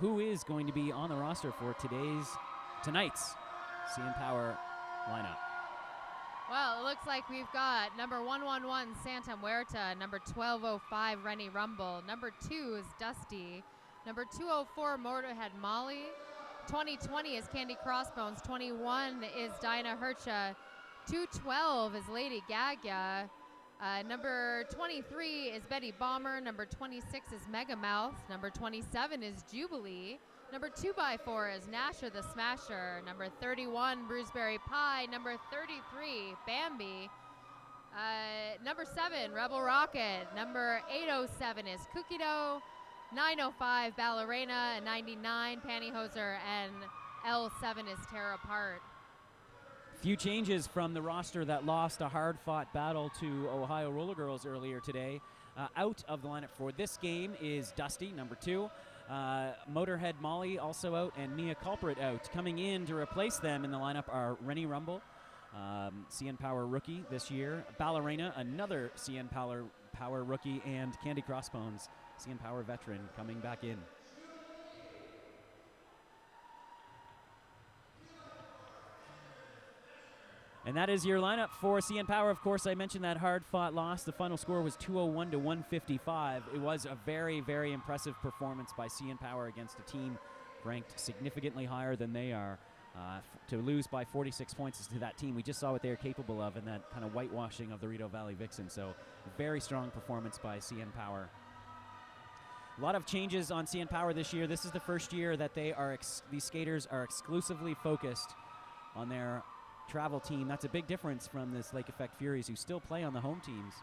who is going to be on the roster for tonight's CN Power lineup. Well, it looks like we've got number 111, Santa Muerta, number 1205, Rennie Rumble, number 2 is Dusty, number 204, Motorhead Molly, 2020 is Candy Crossbones, 21 is Dinah Hercha, 212 is Lady Gaga, number 23 is Betty Bomber, number 26 is Megamouth, number 27 is Jubilee, number 2x4 is Nasher the Smasher, number 31 Bruiseberry Pie, number 33 Bambi, number 7 Rebel Rocket, number 807 is Cookie Dough, 905 Ballerina, and 99 Pantyhoser, and L7 is Tear Apart. Few changes from the roster that lost a hard-fought battle to Ohio Roller Girls earlier today. Out of the lineup for this game is Dusty, number 2. Motorhead Molly also out, and Mia Culprit out. Coming in to replace them in the lineup are Rennie Rumble, CN Power rookie this year, Ballerina, another CN Power rookie, and Candy Crossbones, CN Power veteran, coming back in. And that is your lineup for CN Power. Of course, I mentioned that hard-fought loss. The final score was 201 to 155. It was a very, very impressive performance by CN Power against a team ranked significantly higher than they are. To lose by 46 points to that team, we just saw what they are capable of in that kind of whitewashing of the Rideau Valley Vixen. So, very strong performance by CN Power. A lot of changes on CN Power this year. This is the first year that these skaters are exclusively focused on their travel team. That's a big difference from this Lake Effect Furies, who still play on the home teams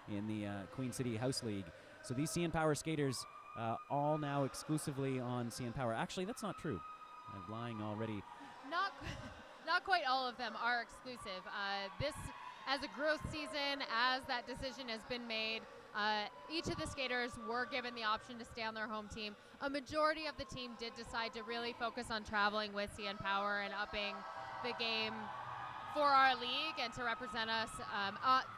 in the Queen City House League. So these CN Power skaters all now exclusively on CN Power. Actually, that's not true. I'm lying already. Not quite all of them are exclusive. This, as a growth season, as that decision has been made, each of the skaters were given the option to stay on their home team. A majority of the team did decide to really focus on traveling with CN Power and upping the game for our league and to represent us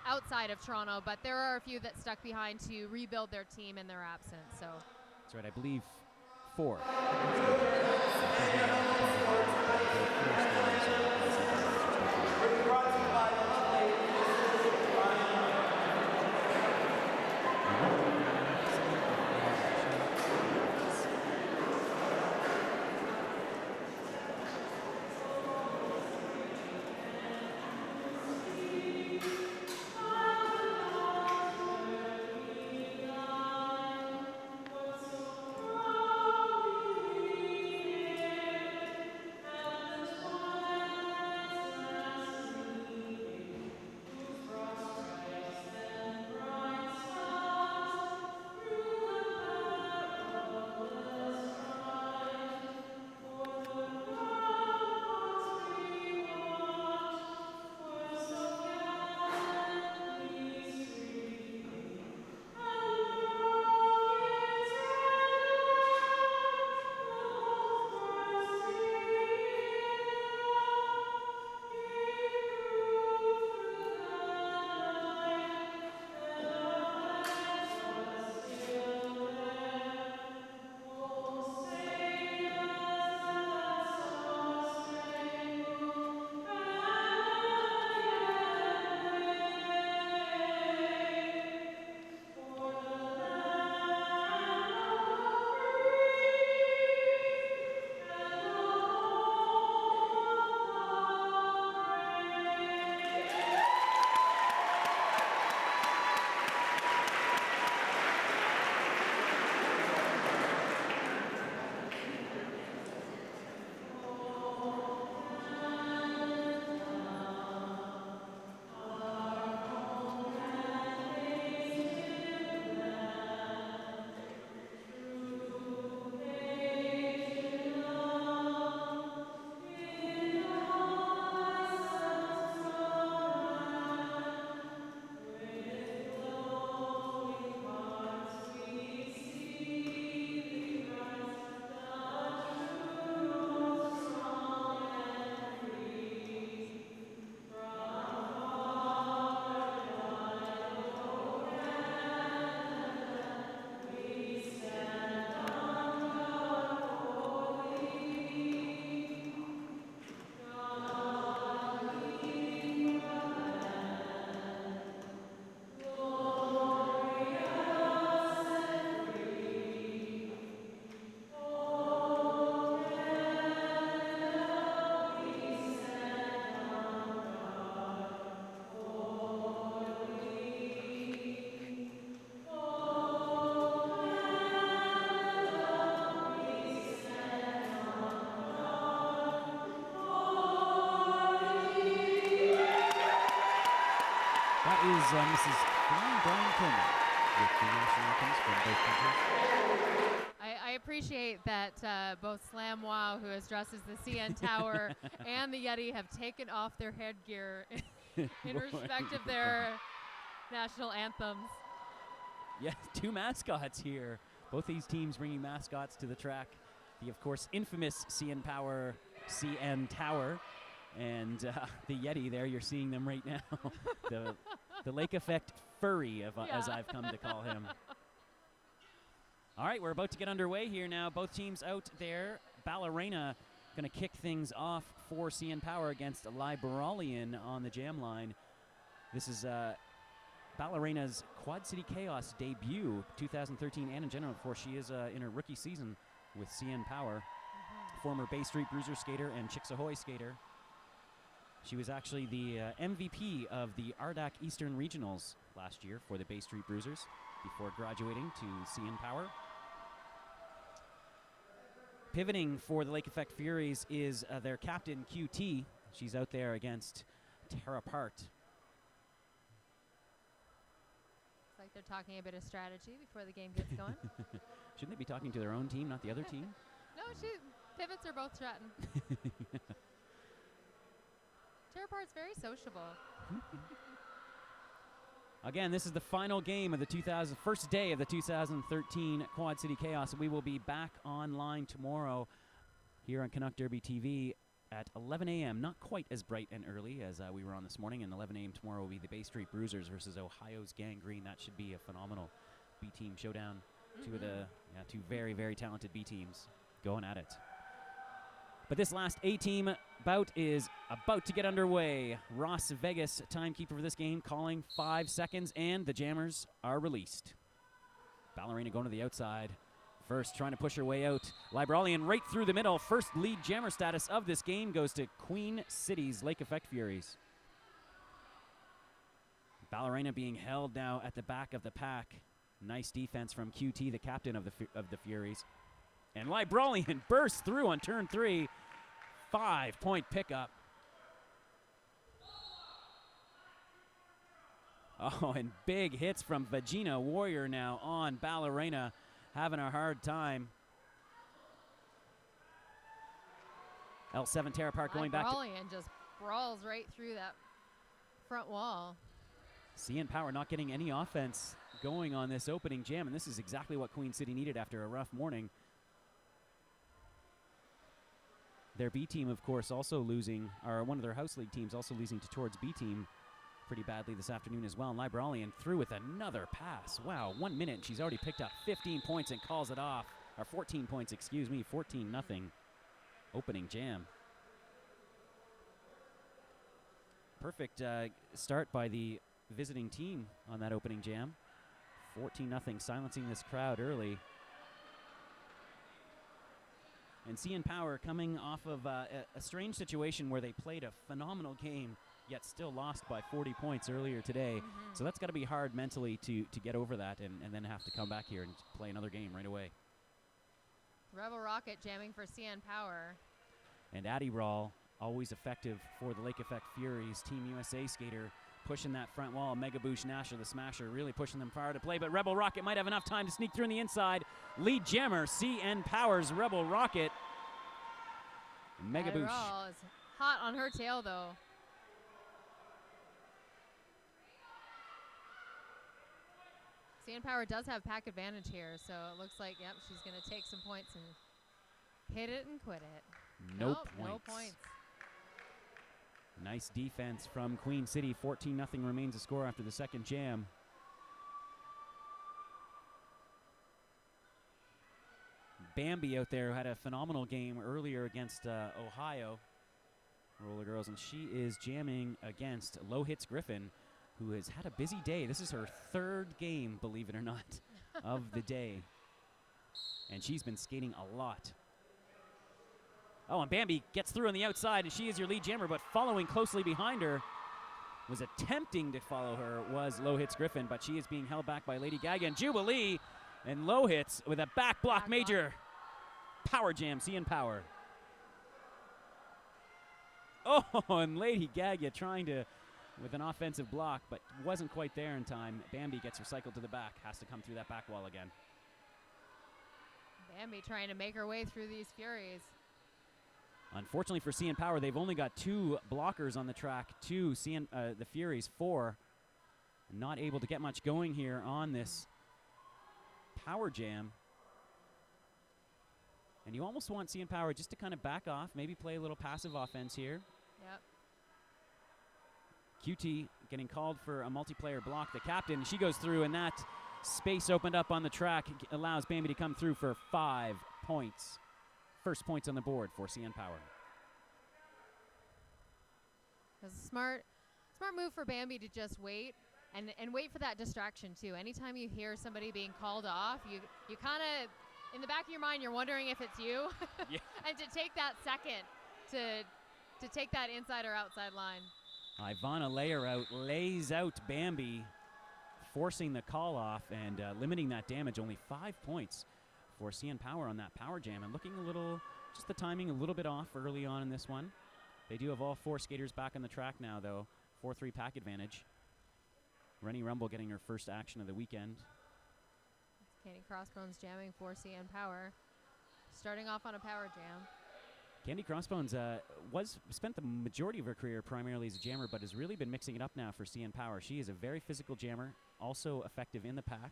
outside of Toronto, but there are a few that stuck behind to rebuild their team in their absence. So that's right, I believe 4. that is Mrs. Brian Coleman with the national anthems from both countries. I appreciate that both Slam Wow, who is dressed as the CN Tower, and the Yeti have taken off their headgear in respect of their national anthems. Yeah, 2 mascots here. Both these teams bringing mascots to the track. The, of course, infamous CN Power, CN Tower, and the Yeti there. You're seeing them right now. the Lake Effect Furry, as I've come to call him. All right, we're about to get underway here now. Both teams out there. Ballerina going to kick things off for CN Power against Liberalian on the jam line. This is Ballerina's Quad City Chaos debut, 2013 and in general, before she is in her rookie season with CN Power. Former Bay Street Bruiser skater and Chicks Ahoy skater. She was actually the MVP of the Ardac Eastern Regionals last year for the Bay Street Bruisers before graduating to CN Power. Pivoting for the Lake Effect Furies is their captain, QT. She's out there against Tara Part. Looks like they're talking a bit of strategy before the game gets going. Shouldn't they be talking to their own team, not the other team? No, pivots are both chatting. Tara Part's very sociable. Again, this is the final game of the first day of the 2013 Quad City Chaos. We will be back online tomorrow here on Canuck Derby TV at 11 a.m. Not quite as bright and early as we were on this morning. And 11 a.m. tomorrow will be the Bay Street Bruisers versus Ohio's Gangrene. That should be a phenomenal B-team showdown. Two very, very talented B-teams going at it. But this last A-team bout is about to get underway. Ross Vegas, timekeeper for this game, calling 5 seconds, and the jammers are released. Ballerina going to the outside. First, trying to push her way out. Liberalian right through the middle. First lead jammer status of this game goes to Queen City's Lake Effect Furies. Ballerina being held now at the back of the pack. Nice defense from QT, the captain of the Furies. And Liberalian bursts through on turn 3. 5-point pickup. Oh, and big hits from Vagina Warrior now on Ballerina. Having a hard time. L7 Terra Park going back to... Liberalian just brawls right through that front wall. CN Power not getting any offense going on this opening jam, and this is exactly what Queen City needed after a rough morning. Their B team, of course, also losing, or one of their house league teams also losing to TORD's B team pretty badly this afternoon as well. And Liberalian through with another pass. Wow, 1 minute, and she's already picked up 15 points and calls it off. Or 14 points, 14-0 opening jam. Perfect start by the visiting team on that opening jam. 14-0, silencing this crowd early. And CN Power coming off of a strange situation where they played a phenomenal game, yet still lost by 40 points earlier today. So that's got to be hard mentally to get over that and then have to come back here and play another game right away. Rebel Rocket jamming for CN Power. And Addy Rawl, always effective for the Lake Effect Furies. Team USA skater pushing that front wall. Mega Bouche Nasher, the smasher, really pushing them far to play. But Rebel Rocket might have enough time to sneak through on the inside. Lead jammer, CN Power's Rebel Rocket. Mega Bouche. Rawl is hot on her tail, though. CN Power does have pack advantage here, so it looks like, yep, she's going to take some points and hit it and quit it. No nope, points. No points. Nice defense from Queen City. 14-0 remains the score after the second jam. Bambi out there had a phenomenal game earlier against Ohio Roller Girls, and she is jamming against Low Hits Griffin, who has had a busy day. This is her third game, believe it or not, of the day. And she's been skating a lot. Oh, and Bambi gets through on the outside, and she is your lead jammer, but following closely behind her, was attempting to follow her, was Low Hits Griffin, but she is being held back by Lady Gaga and Jubilee, and Low Hits with a back block major. Power jam, CN Power. Oh, and Lady Gaga trying to with an offensive block, but wasn't quite there in time. Bambi gets recycled to the back, has to come through that back wall again. Bambi trying to make her way through these Furies. Unfortunately for CN Power, they've only got 2 blockers on the track, the Furies 4. Not able to get much going here on this power jam. And you almost want CN Power just to kind of back off, maybe play a little passive offense here. Yep. QT getting called for a multiplayer block. The captain, she goes through, and that space opened up on the track allows Bambi to come through for 5 points. First points on the board for CN Power. That's a smart move for Bambi to just wait and wait for that distraction too. Anytime you hear somebody being called off, you kind of, in the back of your mind, you're wondering if it's you. Yeah. And to take that second to take that inside or outside line. Ivana lays out Bambi, forcing the call off and limiting that damage. Only 5 points for CN Power on that power jam, and looking a little, just the timing a little bit off early on in this one. They do have all 4 skaters back on the track now, though. 4-3 pack advantage. Rennie Rumble getting her first action of the weekend. Candy Crossbones jamming for CN Power. Starting off on a power jam. Candy Crossbones spent the majority of her career primarily as a jammer, but has really been mixing it up now for CN Power. She is a very physical jammer, also effective in the pack.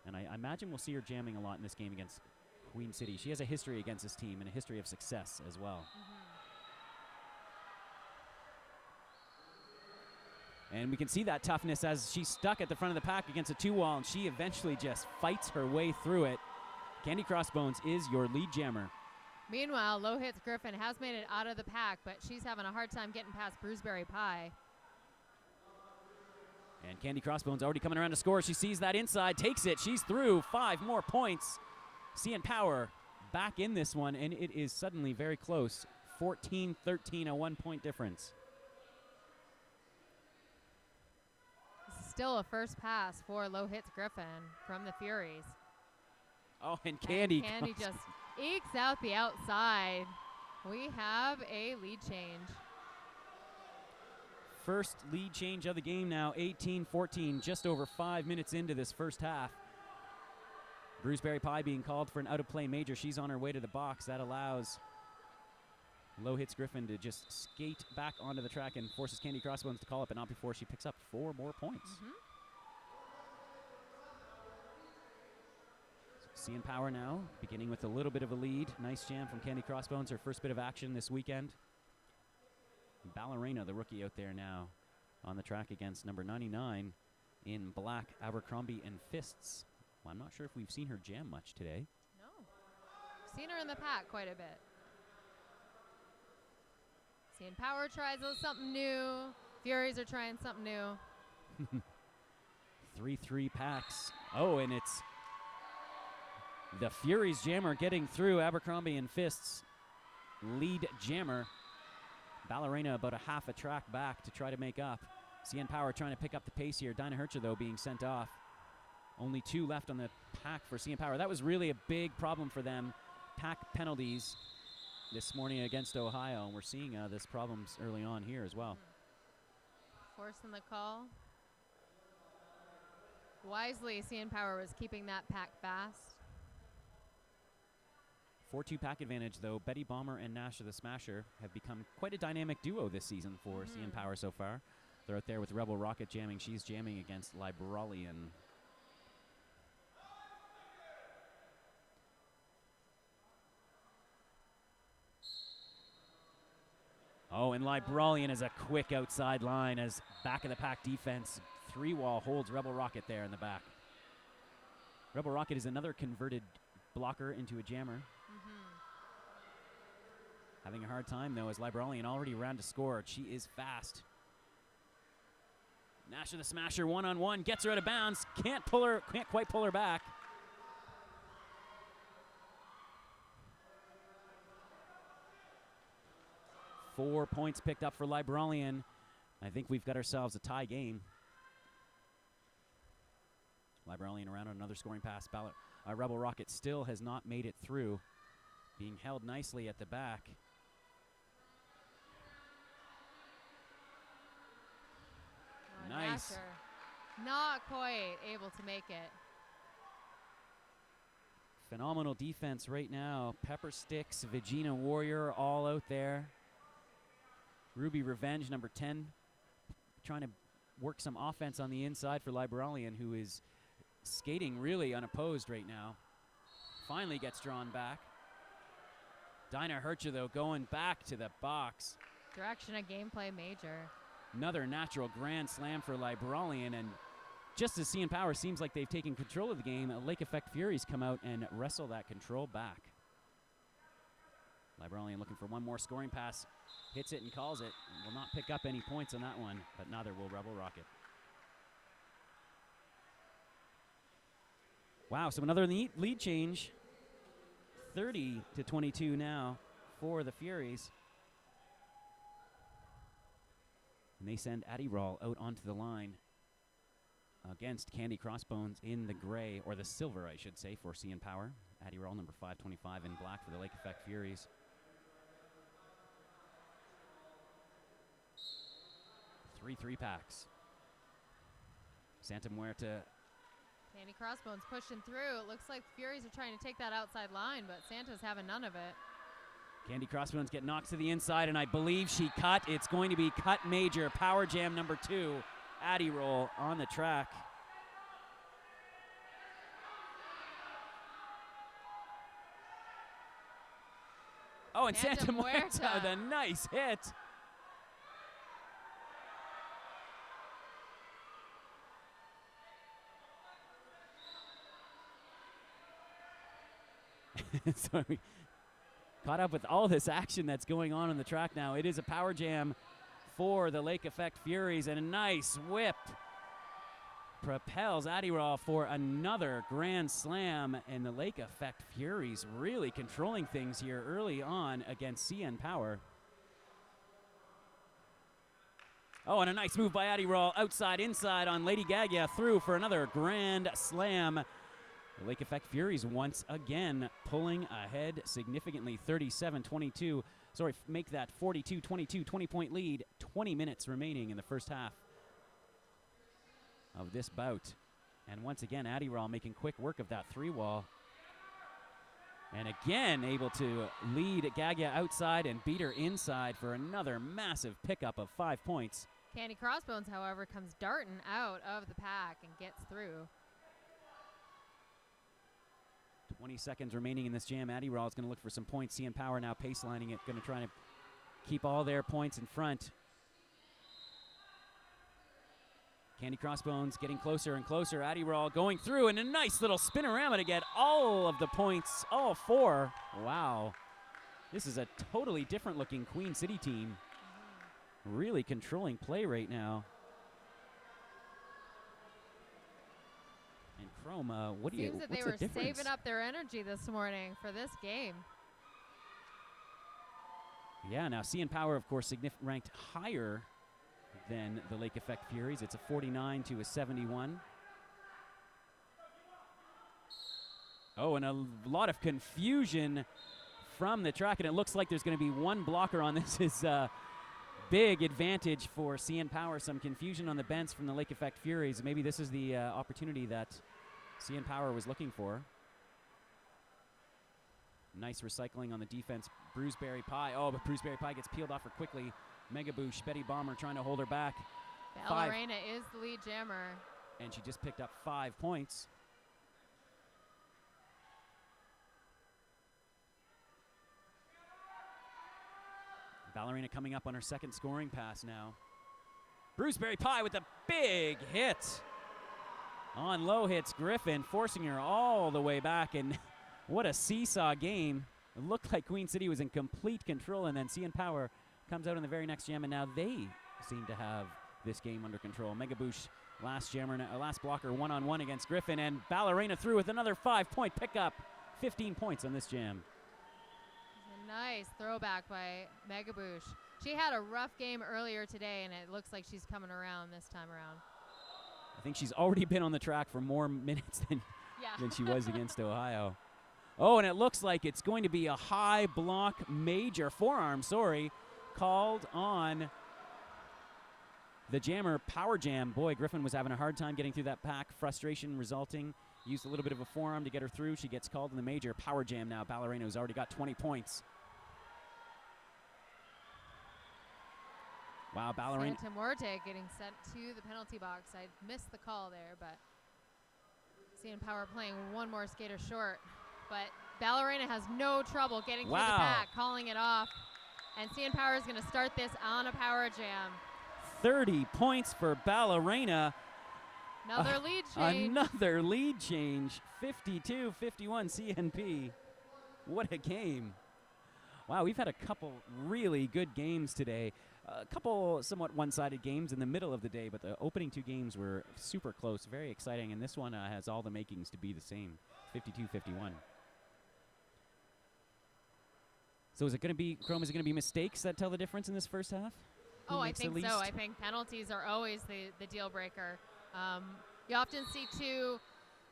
And I imagine we'll see her jamming a lot in this game against Queen City. She has a history against this team and a history of success as well. And we can see that toughness as she's stuck at the front of the pack against a 2-wall, and she eventually just fights her way through it. Candy Crossbones is your lead jammer. Meanwhile, Low Hits Griffin has made it out of the pack, but she's having a hard time getting past Bruiseberry Pie. And Candy Crossbones already coming around to score. She sees that inside, takes it. She's through. 5 more points. CN Power back in this one, and it is suddenly very close. 14-13, a 1-point difference. This is still a first pass for Low Hits Griffin from the Furies. Oh, and Candy just ekes out the outside. We have a lead change. First lead change of the game now, 18-14, just over 5 minutes into this first half. Bruiseberry Pie being called for an out-of-play major. She's on her way to the box. That allows Low Hits Griffin to just skate back onto the track and forces Candy Crossbones to call it, but not before she picks up 4 more points. CN Power now, beginning with a little bit of a lead. Nice jam from Candy Crossbones, her first bit of action this weekend. Ballerina, the rookie out there now on the track against number 99 in black, Abercrombie and Fists. Well, I'm not sure if we've seen her jam much today. No. Seen her in the pack quite a bit. CN Power tries something new. Furies are trying something new. 3-3 packs. Oh, and it's the Furies jammer getting through. Abercrombie and Fists lead jammer. Ballerina about a half a track back to try to make up. CN Power trying to pick up the pace here. Dinah Hercher, though, being sent off. Only 2 left on the pack for CN Power. That was really a big problem for them. Pack penalties this morning against Ohio, and we're seeing this problems early on here as well. Forcing the call. Wisely, CN Power was keeping that pack fast. 4-2 pack advantage, though. Betty Bomber and Nasha the Smasher have become quite a dynamic duo this season for CN Power so far. They're out there with Rebel Rocket jamming. She's jamming against Libralian. Oh, and Libralian is a quick outside line as back of the pack defense. 3-wall holds Rebel Rocket there in the back. Rebel Rocket is another converted blocker into a jammer. Having a hard time, though, as Libralian already around to score. She is fast. Nasha the Smasher one-on-one, gets her out of bounds. Can't quite pull her back. Four points picked up for Libralian. I think we've got ourselves a tie game. Libralian around on another scoring pass. Rebel Rocket still has not made it through. Being held nicely at the back. Nice. Nasher not quite able to make it. Phenomenal defense right now. Pepper Sticks, Vegina Warrior all out there. Ruby Revenge, number 10, trying to work some offense on the inside for Liberalian, who is skating really unopposed right now. Finally gets drawn back. Dinah Hercher, though, going back to the box. Direction of gameplay major. Another natural grand slam for Liberalian, and just as CN Power seems like they've taken control of the game, Lake Effect Furies come out and wrestle that control back. Liberalian looking for one more scoring pass, hits it and calls it. Will not pick up any points on that one, but neither will Rebel Rocket. Wow, so another lead change. 30-22 now for the Furies. And they send Addy Rawl out onto the line against Candy Crossbones in the gray, or the silver, I should say, for CN Power. Addy Rawl, number 525 in black for the Lake Effect Furies. 3 packs. Santa Muerta. Candy Crossbones pushing through. It looks like the Furies are trying to take that outside line, but Santa's having none of it. Candy Crossbones get knocked to the inside, and I believe she cut. It's going to be cut major. Power Jam number 2. Addy Roll on the track. Oh, and Santa Muerta with a nice hit. Sorry. Caught up with all this action that's going on the track now. It is a power jam for the Lake Effect Furies, and a nice whip propels Addy Raw for another grand slam, and the Lake Effect Furies really controlling things here early on against CN Power. Oh, and a nice move by Addy Raw outside, inside on Lady Gaga, through for another grand slam. The Lake Effect Furies once again pulling ahead significantly, 37-22. Sorry, make that 42-22, 20-point lead. 20 minutes remaining in the first half of this bout. And once again, Addy Raw making quick work of that 3-wall. And again, able to lead Gaga outside and beat her inside for another massive pickup of 5 points. Candy Crossbones, however, comes darting out of the pack and gets through. 20 seconds remaining in this jam. Addy Raw is going to look for some points. CN Power now pace-lining it, going to try to keep all their points in front. Candy Crossbones getting closer and closer. Addy Raw going through, and a nice little spinorama to get all of the points, all 4. Wow. This is a totally different looking Queen City team. Really controlling play right now. And Chrom, what's Seems that the they were difference? saving up their energy this morning for this game. Yeah, now CN Power, of course, ranked higher than the Lake Effect Furies. It's a 49 to a 71. Oh, and a lot of confusion from the track, and it looks like there's going to be one blocker on this. Is big advantage for CN Power. Some confusion on the bends from the Lake Effect Furies. Maybe this is the opportunity that CN Power was looking for. Nice recycling on the defense. Bruiseberry Pie. Oh, but Bruiseberry Pie gets peeled off her quickly. Mega Bouche, Betty Bomber trying to hold her back. Ballerina is the lead jammer. And she just picked up 5 points. Ballerina coming up on her second scoring pass now. Bruiseberry Pie with a big hit. On low hits Griffin, forcing her all the way back, and what a seesaw game. It looked like Queen City was in complete control, and then CN Power comes out in the very next jam, and now they seem to have this game under control. Mega Bouche, last jammer, last blocker, one-on-one against Griffin, and Ballerina through with another 5-point pickup. 15 points on this jam. Nice throwback by Mega Bouche. She had a rough game earlier today, and it looks like she's coming around this time around. I think she's already been on the track for more minutes than she was against Ohio. Oh, and it looks like it's going to be a high block major, forearm, called on the jammer, Power Jam. Boy, Griffin was having a hard time getting through that pack. Frustration resulting. Used a little bit of a forearm to get her through. She gets called in the major. Power Jam now. Ballerina's already got 20 points. Wow, Ballerina. Santa Muerte getting sent to the penalty box. I missed the call there, but CN Power playing one more skater short. But Ballerina has no trouble getting through the pack, calling it off. And CN Power is going to start this on a Power Jam. 30 points for Ballerina. Another lead change. Another lead change. 52-51 CNP. What a game. Wow, we've had a couple really good games today. A couple somewhat one-sided games in the middle of the day, but the opening two games were super close, very exciting, and this one has all the makings to be the same, 52-51. So is it going to be, Chrom, is it going to be mistakes that tell the difference in this first half? Oh, I think so. I think penalties are always the deal breaker. You often see, too,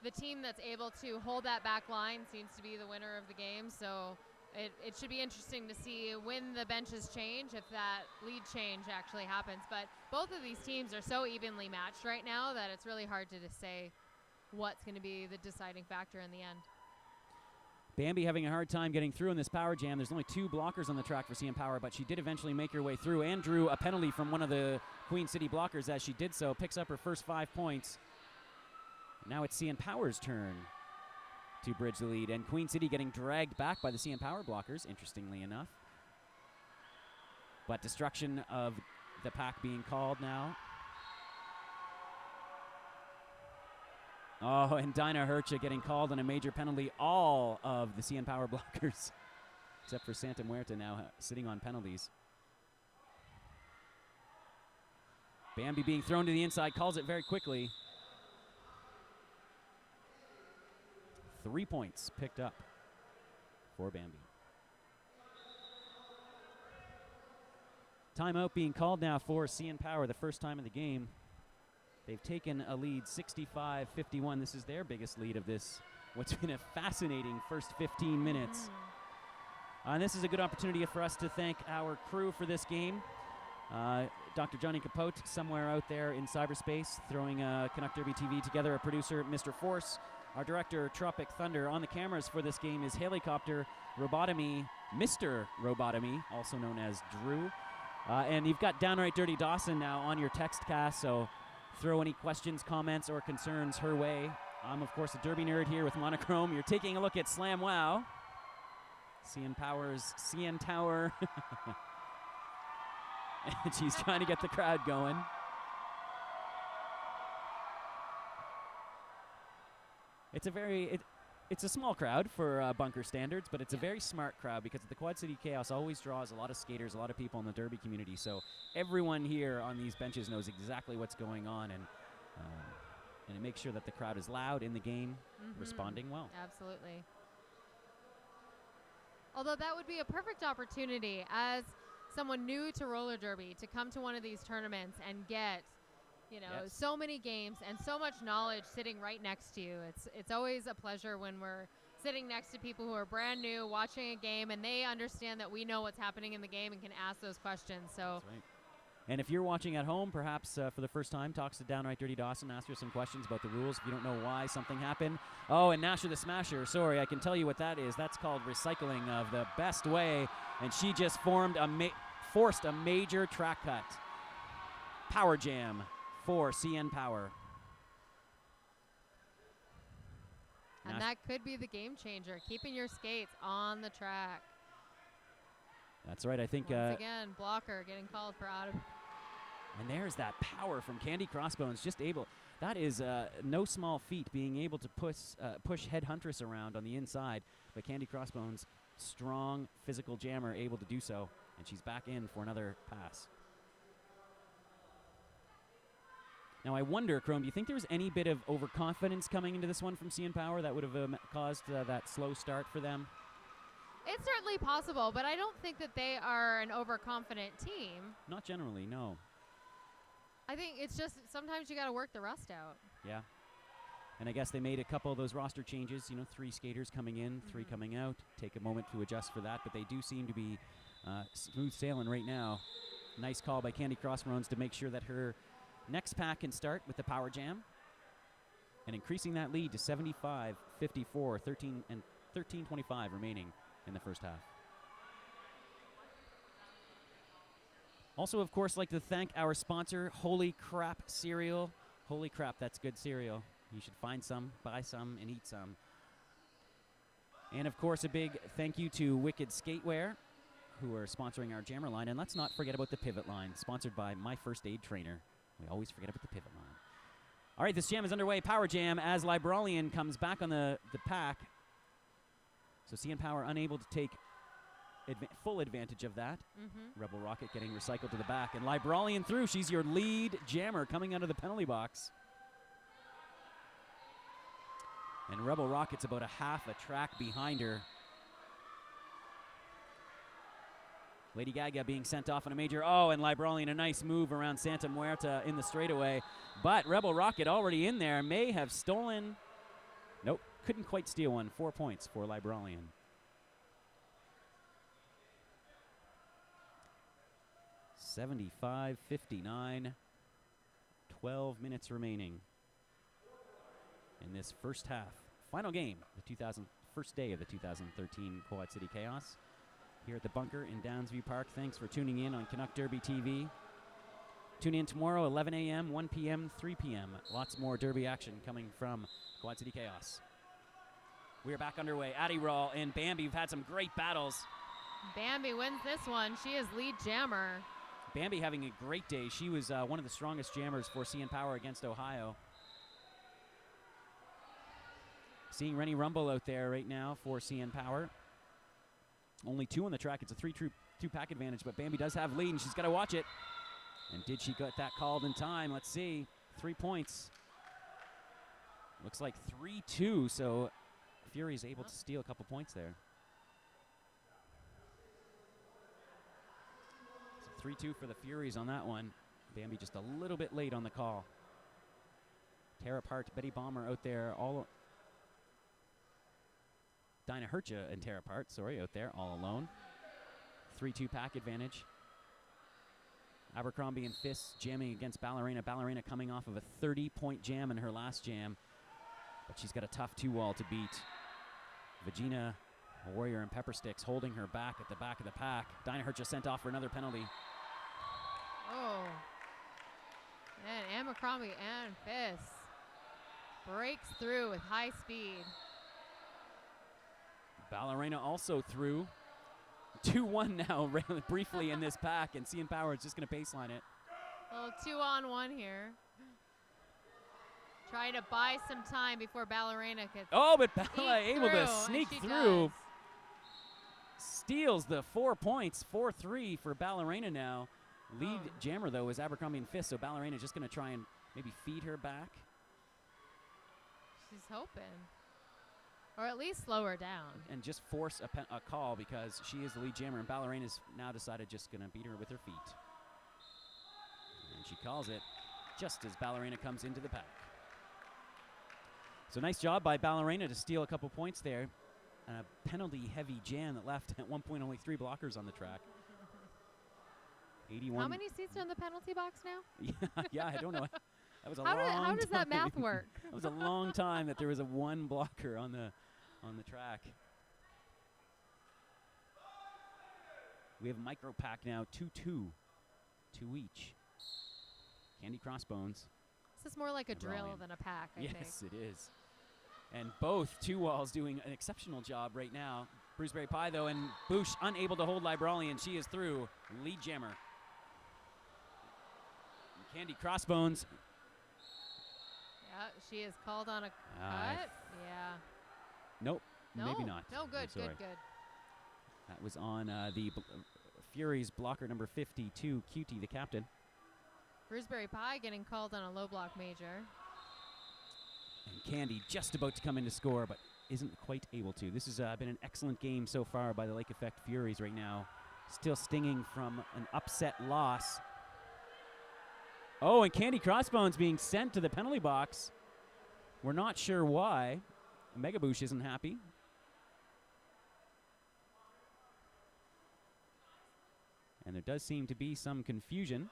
the team that's able to hold that back line seems to be the winner of the game, so it should be interesting to see when the benches change, if that lead change actually happens. But both of these teams are so evenly matched right now that it's really hard to just say what's going to be the deciding factor in the end. Bambi having a hard time getting through in this Power Jam. There's only 2 blockers on the track for CN Power, but she did eventually make her way through and drew a penalty from one of the Queen City blockers as she did so. Picks up her first 5 points. Now it's CN Power's turn to bridge the lead, and Queen City getting dragged back by the CN Power blockers, interestingly enough. But destruction of the pack being called now. Oh, and Dinah Hercha getting called on a major penalty. All of the CN Power blockers, except for Santa Muerte now sitting on penalties. Bambi being thrown to the inside, calls it very quickly. 3 points picked up for Bambi. Timeout being called now for CN Power, the first time in the game. They've taken a lead 65-51. This is their biggest lead of this, what's been a fascinating first 15 minutes. And this is a good opportunity for us to thank our crew for this game. Dr. Johny Capote, somewhere out there in cyberspace, throwing Canuck Derby TV together, a producer, Mr. Force. Our director, Tropic Thunder. On the cameras for this game is Hailey Copter, Robotomy, Mr. Robotomy, also known as Drew. And you've got Downright Dirty Dawson now on your text cast, so throw any questions, comments, or concerns her way. I'm, of course, a Derby nerd here with Monichrome. You're taking a look at Slam Wow. CN Power's CN Tower. And she's trying to get the crowd going. It's a it's a small crowd for bunker standards, but it's a very smart crowd because the Quad City Chaos always draws a lot of skaters, a lot of people in the Derby community. So everyone here on these benches knows exactly what's going on, and it makes sure that the crowd is loud in the game, responding well. Absolutely. Although that would be a perfect opportunity as someone new to roller derby to come to one of these tournaments and get so many games and so much knowledge sitting right next to you. It's always a pleasure when we're sitting next to people who are brand new watching a game and they understand that we know what's happening in the game and can ask those questions. So. That's right. And if you're watching at home, perhaps for the first time, talks to Downright Dirty Dawson, ask her some questions about the rules if you don't know why something happened. Oh, and Nasher the Smasher, sorry, I can tell you what that is. That's called recycling of the best way, and she just forced a major track cut. Power Jam for CN Power. And that could be the game changer, keeping your skates on the track. That's right, I think. Once again, blocker getting called for out of. And there's that power from Candy Crossbones, just able. That is no small feat, being able to push Head Huntress around on the inside. But Candy Crossbones, strong physical jammer, able to do so. And she's back in for another pass. Now, I wonder, Chrom, do you think there was any bit of overconfidence coming into this one from CN Power that would have caused that slow start for them? It's certainly possible, but I don't think that they are an overconfident team. Not generally, no. I think it's just sometimes you got to work the rust out. Yeah. And I guess they made a couple of those roster changes, 3 skaters coming in, 3 coming out. Take a moment to adjust for that, but they do seem to be smooth sailing right now. Nice call by Candy Crossbones to make sure that her next pack can start with the power jam. And increasing that lead to 75-54, 13:25 remaining in the first half. Also, of course, like to thank our sponsor, Holy Crap Cereal. Holy crap, that's good cereal. You should find some, buy some, and eat some. And, of course, a big thank you to Wicked Skatewear, who are sponsoring our jammer line. And let's not forget about the pivot line, sponsored by My First Aid Trainer. We always forget about the pivot line. All right, this jam is underway. Power jam as Libralian comes back on the pack. So CN Power unable to take full advantage of that. Rebel Rocket getting recycled to the back. And Libralian through. She's your lead jammer coming out of the penalty box. And Rebel Rocket's about a half a track behind her. Lady Gaga being sent off on a major. Oh, and Libralian a nice move around Santa Muerta in the straightaway. But Rebel Rocket already in there. May have stolen. Nope, couldn't quite steal one. 4 points for Libralian. (75-59). 12 minutes remaining in this first half. Final game, first day of the 2013 Quad City Chaos. Here at the bunker in Downsview Park. Thanks for tuning in on Canuck Derby TV. Tune in tomorrow, 11 a.m., 1 p.m., 3 p.m. Lots more Derby action coming from Quad City Chaos. We are back underway. Addy Rawl and Bambi have had some great battles. Bambi wins this one. She is lead jammer. Bambi having a great day. She was one of the strongest jammers for CN Power against Ohio. Seeing Rennie Rumble out there right now for CN Power. Only 2 on the track. It's a 3-2-pack advantage, but Bambi does have lead, and she's got to watch it. And did she get that called in time? Let's see. 3 points. Looks like 3-2, so Furies able to steal a couple points there. So 3-2 for the Furies on that one. Bambi just a little bit late on the call. Tear apart Betty Bomber out there all Dinah Hercha and tear apart, out there, all alone. 3-2 pack advantage. Abercrombie and Fists jamming against Ballerina. Ballerina coming off of a 30-point jam in her last jam, but she's got a tough 2-wall to beat. Vagina, Warrior, and Pepper Sticks holding her back at the back of the pack. Dinah Hercha sent off for another penalty. Oh. And Abercrombie and Fists breaks through with high speed. Ballerina also through. 2-1 now, briefly in this pack, and CN Power is just going to baseline it. A little 2-on-1 here. Trying to buy some time before Ballerina gets. Oh, but Balla able to sneak through. Steals the 4 points, 4-3 for Ballerina now. Lead jammer, though, is Abercrombie and Fist, so Ballerina is just going to try and maybe feed her back. She's hoping. Or at least slow her down. And just force a call because she is the lead jammer, and Ballerina's now decided just going to beat her with her feet. And she calls it just as Ballerina comes into the pack. So nice job by Ballerina to steal a couple points there. And a penalty-heavy jam that left at one point only 3 blockers on the track. 81. How many seats are in the penalty box now? yeah, I don't know. That was a long time. How does that math work? It was a long time that there was a 1 blocker on the track. We have micro pack now, 2-2. 2 each. Candy Crossbones. This is more like a drill than a pack, I think. Yes, it is. And both 2-walls doing an exceptional job right now. Bruceberry Pie, though, and Bouche unable to hold Libralian. She is through. Lead jammer. And Candy Crossbones. Yeah, she is called on a cut. Yeah. Nope, maybe not. No, good. That was on the Furies blocker number 52, Cutie, the captain. Bruceberry Pie getting called on a low block major. And Candy just about to come in to score, but isn't quite able to. This has been an excellent game so far by the Lake Effect Furies right now. Still stinging from an upset loss. Oh, and Candy Crossbones being sent to the penalty box. We're not sure why. Mega Bouche isn't happy. And there does seem to be some confusion.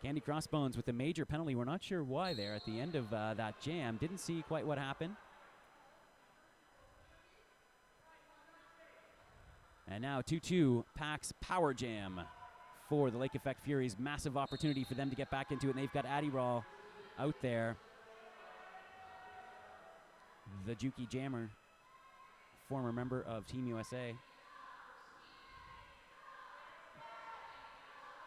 Candy Crossbones with a major penalty. We're not sure why there at the end of that jam. Didn't see quite what happened. And now 2-2 Pax Power Jam for the Lake Effect Furies. Massive opportunity for them to get back into it. And they've got Adderall out there. The Juki Jammer, former member of Team USA.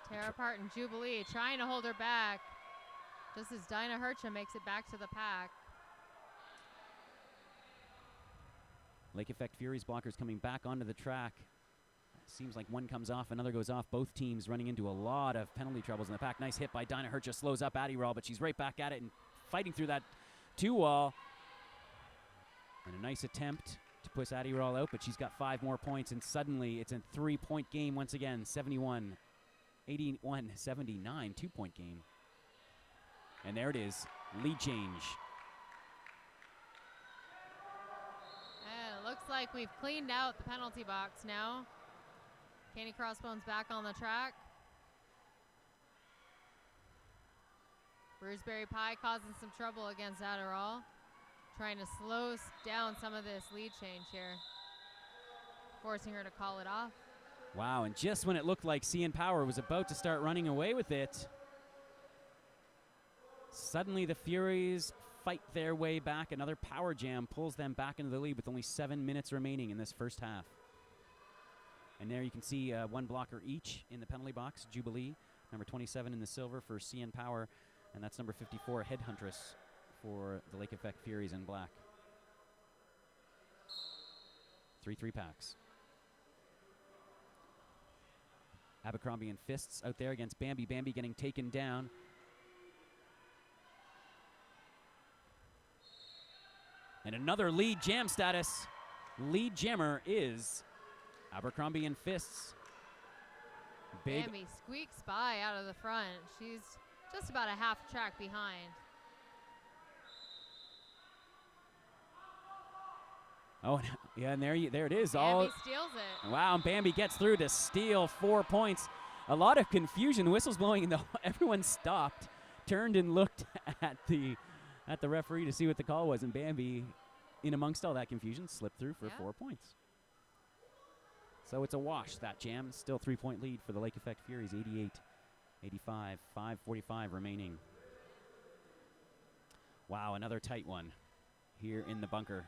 Tear apart and Jubilee trying to hold her back. Just as Dinah Hercha makes it back to the pack. Lake Effect Furies blockers coming back onto the track. Seems like one comes off, another goes off. Both teams running into a lot of penalty troubles in the pack. Nice hit by Dinah Hercha, slows up Adderall, but she's right back at it and fighting through that 2-wall. And a nice attempt to push Adderall out, but she's got 5 more points, and suddenly it's a 3-point game once again. 71, 81, 79, 2-point game. And there it is, lead change. And it looks like we've cleaned out the penalty box now. Candy Crossbones back on the track. Bruiseberry Pie causing some trouble against Adderall. Trying to slow down some of this lead change here. Forcing her to call it off. Wow, and just when it looked like CN Power was about to start running away with it, suddenly the Furies fight their way back. Another power jam pulls them back into the lead with only 7 minutes remaining in this first half. And there you can see one blocker each in the penalty box. Jubilee, number 27 in the silver for CN Power, and that's number 54, Headhuntress, for the Lake Effect Furies in black. 3-3 packs. Abercrombie and Fists out there against Bambi. Bambi getting taken down. And another lead jam status. Lead jammer is Abercrombie and Fists. Big Bambi squeaks by out of the front. She's just about a half track behind. Oh, yeah, and there it is. Bambi steals it. Wow, and Bambi gets through to steal 4 points. A lot of confusion. The whistle's blowing, and everyone stopped, turned and looked at the referee to see what the call was, and Bambi, in amongst all that confusion, slipped through for 4 points. So it's a wash, that jam. Still 3-point lead for the Lake Effect Furies, 88-85, 5:45 remaining. Wow, another tight one here in the bunker.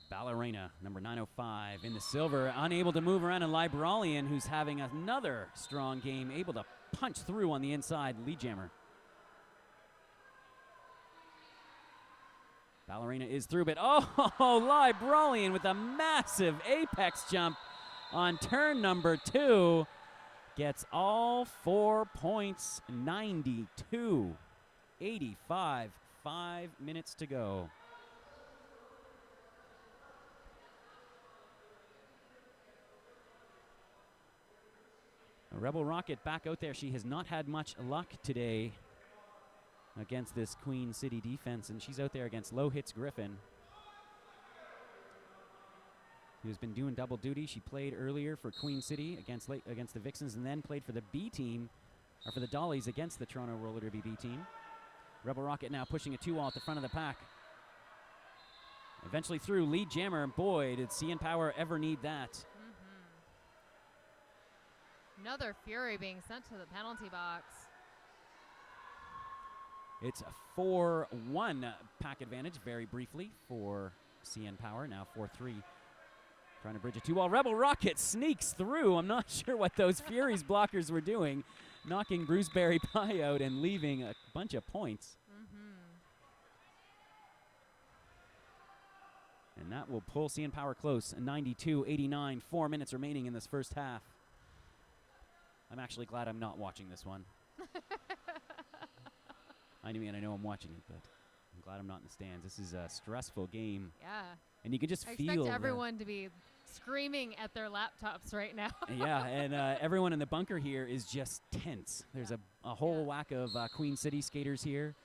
Ballerina, number 905 in the silver, unable to move around, and Libralian, who's having another strong game, able to punch through on the inside, lead jammer. Ballerina is through, but Libralian with a massive apex jump on turn number 2. Gets all 4 points, 92-85, 5 minutes to go. Rebel Rocket back out there. She has not had much luck today against this Queen City defense, and she's out there against Low Hits Griffin, who's been doing double duty. She played earlier for Queen City against the Vixens, and then played for the B team, or for the Dollies against the Toronto Roller Derby B team. Rebel Rocket now pushing a 2-wall at the front of the pack. Eventually through, lead jammer. Boy, did CN Power ever need that. Another Fury being sent to the penalty box. It's a 4-1 pack advantage very briefly for CN Power. Now 4-3. Trying to bridge a 2-wall. Rebel Rocket sneaks through. I'm not sure what those Furies blockers were doing. Knocking Bruiseberry Pie out and leaving a bunch of points. And that will pull CN Power close. 92-89. 4 minutes remaining in this first half. I'm actually glad I'm not watching this one. I know I'm watching it, but I'm glad I'm not in the stands. This is a stressful game. Yeah. And you can just feel. I expect everyone to be screaming at their laptops right now. Yeah, and everyone in the bunker here is just tense. There's a whole whack of Queen City skaters here.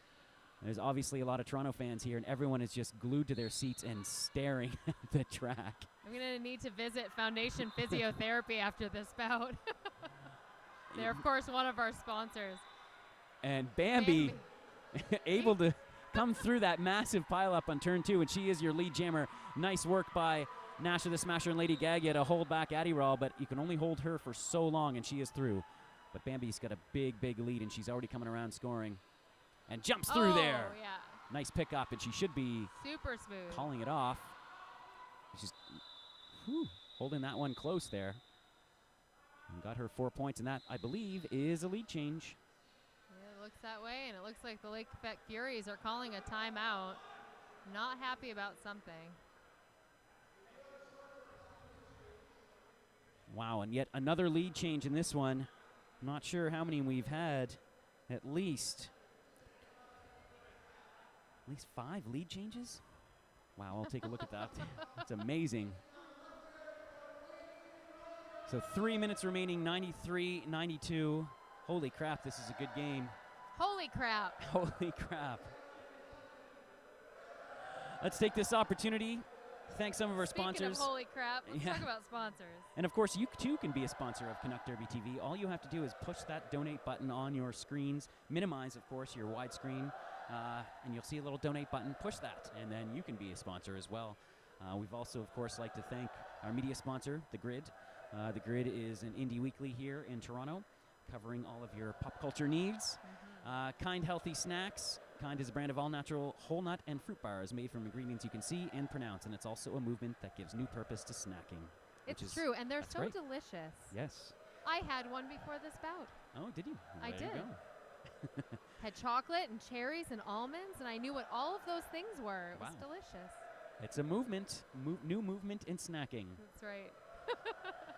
There's obviously a lot of Toronto fans here, and everyone is just glued to their seats and staring at the track. I'm going to need to visit Foundation Physiotherapy after this bout. They're, of course, one of our sponsors. And Bambi able to come through that massive pileup on turn 2, and she is your lead jammer. Nice work by Nasha the Smasher and Lady Gaga to hold back Adderall, but you can only hold her for so long, and she is through. But Bambi's got a big, big lead, and she's already coming around scoring. And jumps through there. Yeah. Nice pickup, and she should be super smooth. Calling it off. She's holding that one close there. And got her 4 points, and that, I believe, is a lead change. Yeah, it looks that way, and it looks like the Lake Effect Furies are calling a timeout. Not happy about something. Wow, and yet another lead change in this one. I'm not sure how many we've had. At least 5 lead changes? Wow, I'll take a look at that. It's amazing. So 3 minutes remaining, 93-92. Holy crap, this is a good game. Holy crap. Holy crap. Let's take this opportunity. Thank some of our Speaking sponsors. Of holy crap, let's talk about sponsors. And of course, you too can be a sponsor of Canuck Derby TV. All you have to do is push that donate button on your screens. Minimize, of course, your widescreen. And you'll see a little donate button. Push that, and then you can be a sponsor as well. We've also, of course, like to thank our media sponsor, The Grid. The Grid is an indie weekly here in Toronto, covering all of your pop culture needs. Kind Healthy Snacks. Kind is a brand of all-natural whole nut and fruit bars made from ingredients you can see and pronounce, and it's also a movement that gives new purpose to snacking. It's true, and they're so great. Delicious. Yes. I had one before this bout. Oh, did you? I There did. You go. Had chocolate and cherries and almonds, and I knew what all of those things were. It was delicious. It's a movement, new movement in snacking. That's right.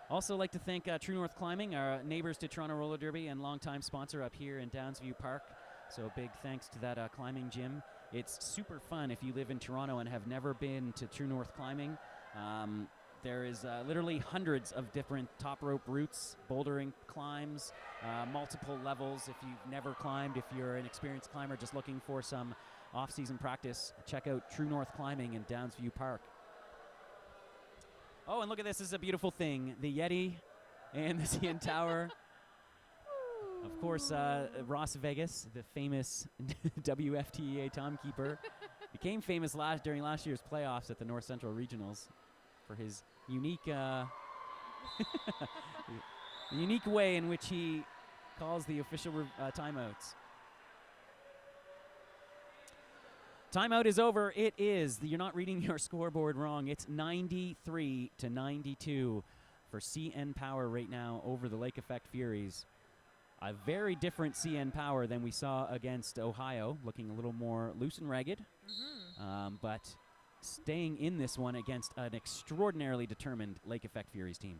Also like to thank True North Climbing, our neighbors to Toronto Roller Derby and longtime sponsor up here in Downsview Park. So big thanks to that climbing gym. It's super fun if you live in Toronto and have never been to True North Climbing. There is literally hundreds of different top rope routes, bouldering climbs, multiple levels if you've never climbed. If you're an experienced climber just looking for some off-season practice, check out True North Climbing in Downsview Park. Oh, and look at this. This is a beautiful thing. The Yeti and the CN Tower. Of course, Ross Vegas, the famous WFTDA timekeeper, became famous during last year's playoffs at the North Central Regionals for his unique unique way in which he calls the official timeouts. Timeout is over. It is. You're not reading your scoreboard wrong. It's 93-92 for CN Power right now over the Lake Effect Furies. A very different CN Power than we saw against Ohio, looking a little more loose and ragged, but staying in this one against an extraordinarily determined Lake Effect Furies team.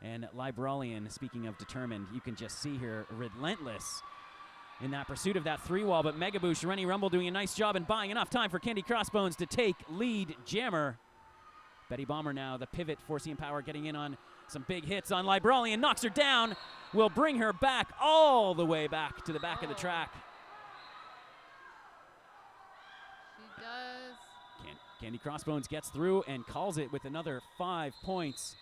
And Libralian, speaking of determined, you can just see her relentless in that pursuit of that 3-wall, but Mega Bouche, Rennie Rumble doing a nice job and buying enough time for Candy Crossbones to take lead jammer. Betty Bomber now, the pivot for CN Power, getting in on some big hits on Libralian, knocks her down, will bring her back all the way back to the back of the track. She does. Candy Crossbones gets through and calls it with another 5 points.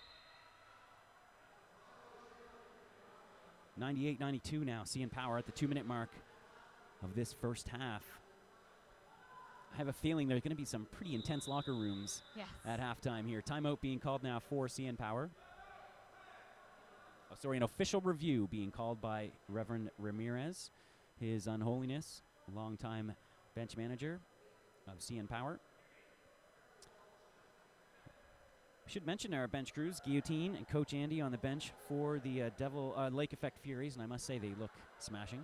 98-92 now, CN Power at the 2-minute mark of this first half. I have a feeling there's going to be some pretty intense locker rooms at halftime here. Timeout being called now for CN Power. Oh, sorry, an official review being called by Reverend Ramirez, His Unholiness, longtime bench manager of CN Power. We should mention our bench crews, Guillotine and Coach Andy on the bench for the Lake Effect Furies, and I must say they look smashing.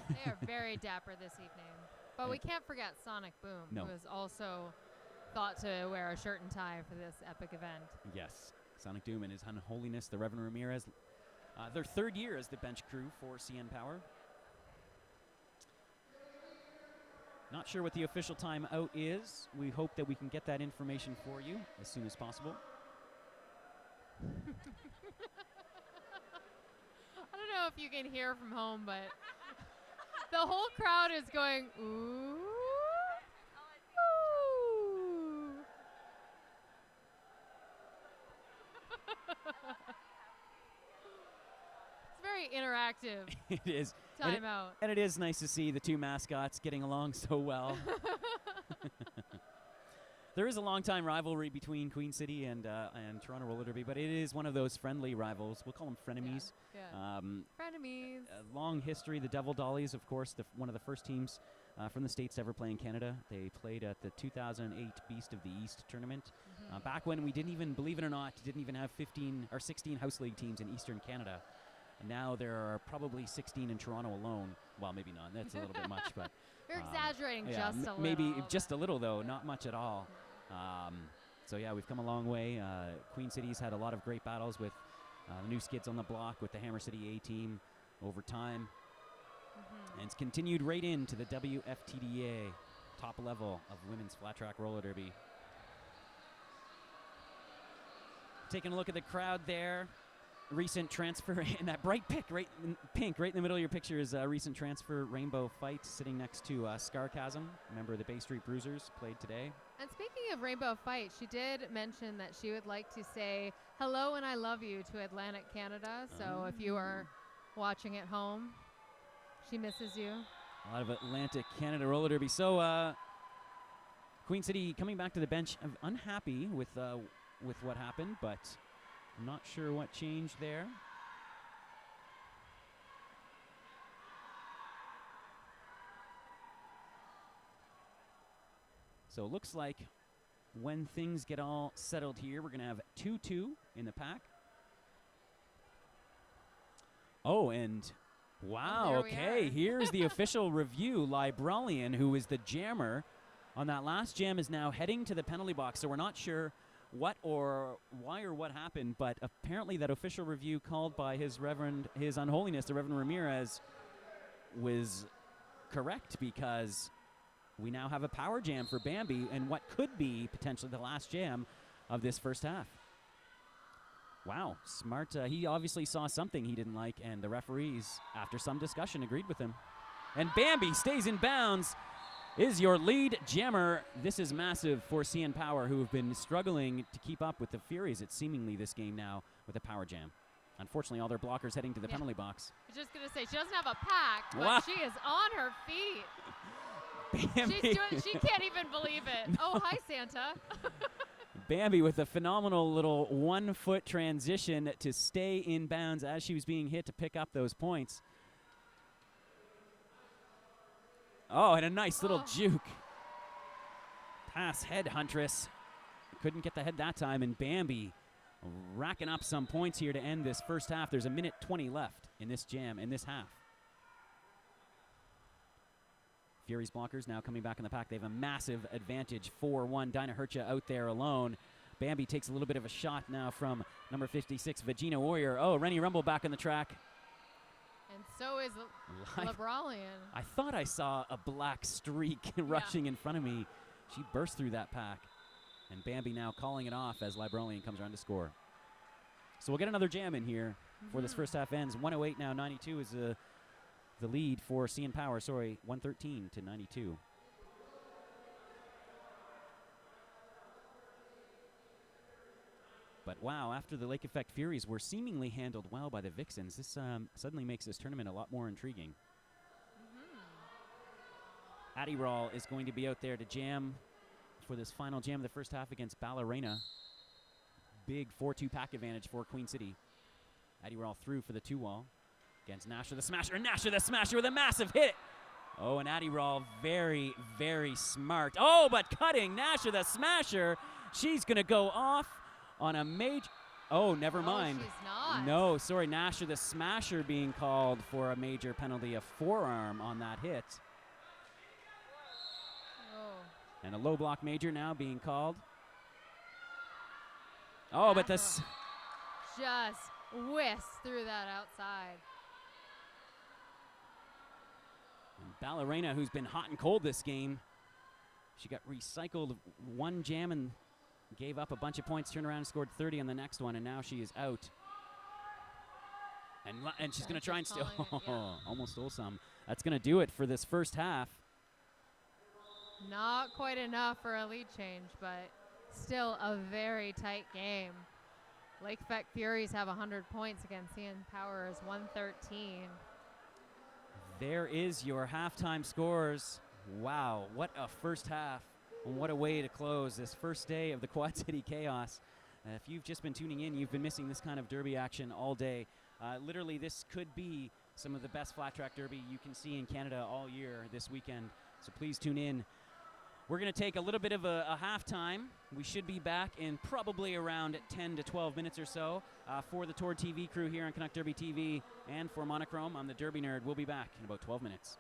They are very dapper this evening. But we can't forget Sonic Boom, who is also thought to wear a shirt and tie for this epic event. Yes, Sonic Doom and His Unholiness, the Reverend Ramirez. Their third year as the bench crew for CN Power. Not sure what the official timeout is. We hope that we can get that information for you as soon as possible. I don't know if you can hear from home, but the whole crowd is going, ooh. interactive It is. timeout. And it is nice to see the two mascots getting along so well. There is a long-time rivalry between Queen City and Toronto Roller Derby, but it is one of those friendly rivals. We'll call them frenemies. Yeah. Frenemies. A long history. The Devil Dollies, of course, one of the first teams from the States to ever play in Canada. They played at the 2008 Beast of the East tournament. Back when we didn't even, believe it or not, didn't even have 15 or 16 House League teams in Eastern Canada. And now there are probably 16 in Toronto alone. Well, maybe not. That's a little bit much, but You're exaggerating yeah, just a little. maybe just a little, though. Not much at all. So yeah, we've come a long way. Queen City's had a lot of great battles with the new skids on the block with the Hammer City A team over time. And it's continued right into the WFTDA top level of women's flat track roller derby. Taking a look at the crowd there. Recent transfer in that bright pink right in the middle of your picture is a recent transfer Rainbow Fight sitting next to Scarchasm, a member of the Bay Street Bruisers, played today. And speaking of Rainbow Fight, she did mention that she would like to say hello and I love you to Atlantic Canada. So if you are watching at home, she misses you. A lot of Atlantic Canada roller derby. So Queen City coming back to the bench, unhappy with what happened, but I'm not sure what changed there. So it looks like when things get all settled here, we're going to have 2-2 in the pack. Oh, and wow, okay, here's the official review. Libralian, who is the jammer on that last jam, is now heading to the penalty box. So we're not sure what or why or what happened, but apparently that official review called by His Unholiness, the Reverend Ramirez, was correct, because we now have a power jam for Bambi and what could be potentially the last jam of this first half. Wow, smart. He obviously saw something he didn't like, and the referees, after some discussion, agreed with him. And Bambi stays in bounds, is your lead jammer. This is massive for CN Power, who have been struggling to keep up with the Furies, it's seemingly this game now, with a power jam. Unfortunately, all their blockers heading to the penalty box. I was just going to say, she doesn't have a pack, but she is on her feet. Bambi. She can't even believe it. No. Oh, hi, Santa. Bambi with a phenomenal little 1-foot transition to stay in bounds as she was being hit to pick up those points. Oh, and a nice little juke. Pass head, Huntress. Couldn't get the head that time, and Bambi racking up some points here to end this first half. There's a minute 20 left in this jam, in this half. Furies blockers now coming back in the pack. They have a massive advantage, 4-1. Dinah Hercha out there alone. Bambi takes a little bit of a shot now from number 56, Vagina Warrior. Oh, Rennie Rumble back on the track. And so is Libralian. I thought I saw a black streak rushing in front of me. She burst through that pack. And Bambi now calling it off as Libralian comes around to score. So we'll get another jam in here before this first half ends. 108 now, 92 is the lead for CN Power. Sorry, 113 to 92. But wow, after the Lake Effect Furies were seemingly handled well by the Vixens, this suddenly makes this tournament a lot more intriguing. Adderall is going to be out there to jam for this final jam of the first half against Ballerina. Big 4-2 pack advantage for Queen City. Adderall through for the 2-wall against Nasher the Smasher. Nasher the Smasher with a massive hit. Oh, and Adderall very, very smart. Oh, but cutting Nasher the Smasher. She's going to go off on a major. Oh, never mind. She's not. No, sorry, Nasher the Smasher being called for a major penalty, a forearm on that hit. Oh. And a low block major now being called. Oh, but this just whisk through that outside. And Ballerina, who's been hot and cold this game, she got recycled one jam and gave up a bunch of points, turned around and scored 30 on the next one, and now she is out. And she's going to try and steal. Almost stole some. That's going to do it for this first half. Not quite enough for a lead change, but still a very tight game. Lake Effect Furies have 100 points against CN Power's 113. There is your halftime scores. Wow, what a first half, and what a way to close this first day of the Quad City Chaos. If you've just been tuning in, you've been missing this kind of derby action all day. Literally, this could be some of the best flat track derby you can see in Canada all year this weekend, so please tune in. We're going to take a little bit of a halftime. We should be back in probably around 10 to 12 minutes or so. For the TORD TV crew here on Canuck Derby TV and for Monichrome, I'm the Derby Nerd. We'll be back in about 12 minutes.